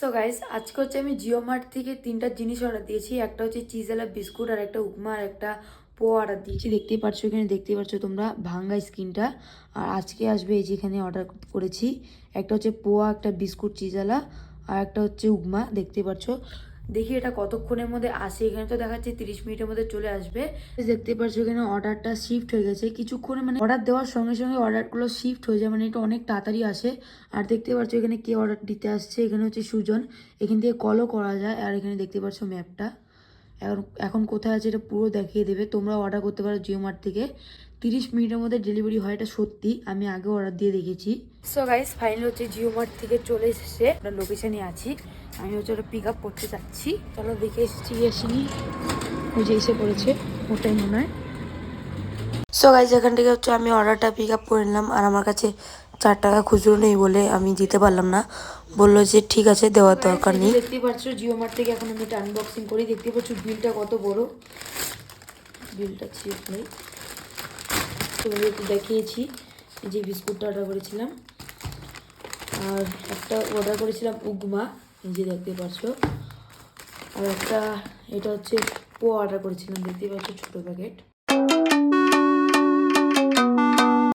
So guys, আজকে হচ্ছে আমি জিও মার্ট থেকে তিনটা জিনিস অর্ডার দিয়েছি। একটা হচ্ছে চিজওয়ালা বিস্কুট, আর একটা উপমা, আর একটা পোয়া অর্ডার দিয়েছি। দেখতেই পারছো, এখানে দেখতেই পাচ্ছ তোমরা ভাঙ্গা স্ক্রিনটা। আর আজকে আসবে এই যেখানে অর্ডার করেছি, একটা হচ্ছে পোয়া, একটা বিস্কুট চিজওয়ালা, আর একটা হচ্ছে উপমা। দেখতেই পাচ্ছ, দেখি এটা কতক্ষণের মধ্যে আসে। এখানে তো দেখাচ্ছে 30 মিনিটের মধ্যে চলে আসবে। দেখতে পাচ্ছ এখানে অর্ডারটা শিফট হয়ে গেছে কিছুক্ষণে, মানে অর্ডার দেওয়ার সঙ্গে সঙ্গে অর্ডারগুলো শিফট হয়ে যায়, মানে এটা অনেক তাড়াতাড়ি আসে। আর দেখতে পাচ্ছ এখানে কে অর্ডার দিতে আসছে, এখানে হচ্ছে সুজন। এখান থেকে কলও করা যায়। আর এখানে দেখতে পাচ্ছ ম্যাপটা এখন এখন কোথায় আছে এটা পুরো দেখিয়ে দেবে। তোমরা অর্ডার করতে পারো জিও মার্ট থেকে, 30 মিনিটের মধ্যে ডেলিভারি হয়, এটা সত্যি, আমি আগে অর্ডার দিয়ে দেখেছি। সো গাইস, ফাইনালি হচ্ছে জিও মার্ট থেকে চলে এসেছে, আমরা লোকেশানে আছি। আমি হচ্ছে ওটা পিক আপ করতে যাচ্ছি। চলো দেখে এসেছি, আসিনি, ওই যে এসে পড়েছে, ওটাই মনে হয়। সো গাইস, এখান থেকে হচ্ছে আমি অর্ডারটা পিক আপ করে নিলাম। আর আমার কাছে 4 টাকা খুচরো নেই বলে আমি দিতে পারলাম না। বললো যে ঠিক আছে, দেওয়ার দরকার নেই। দেখতে পাচ্ছ জিও মার্ট থেকে এখন আমি এটা আনবক্সিং করি। দেখতে পাচ্ছ বিলটা কত বড়, বিলটা চিপ নেই, তোমাদের একটু দেখিয়েছি। এই যে বিস্কুটটা অর্ডার করেছিলাম, আর একটা অর্ডার করেছিলাম উপমা, এই যে দেখতে পাচ্ছ। আর একটা এটা হচ্ছে পোয়া অর্ডার করেছিলাম, দেখতে পাচ্ছ ছোটো প্যাকেট।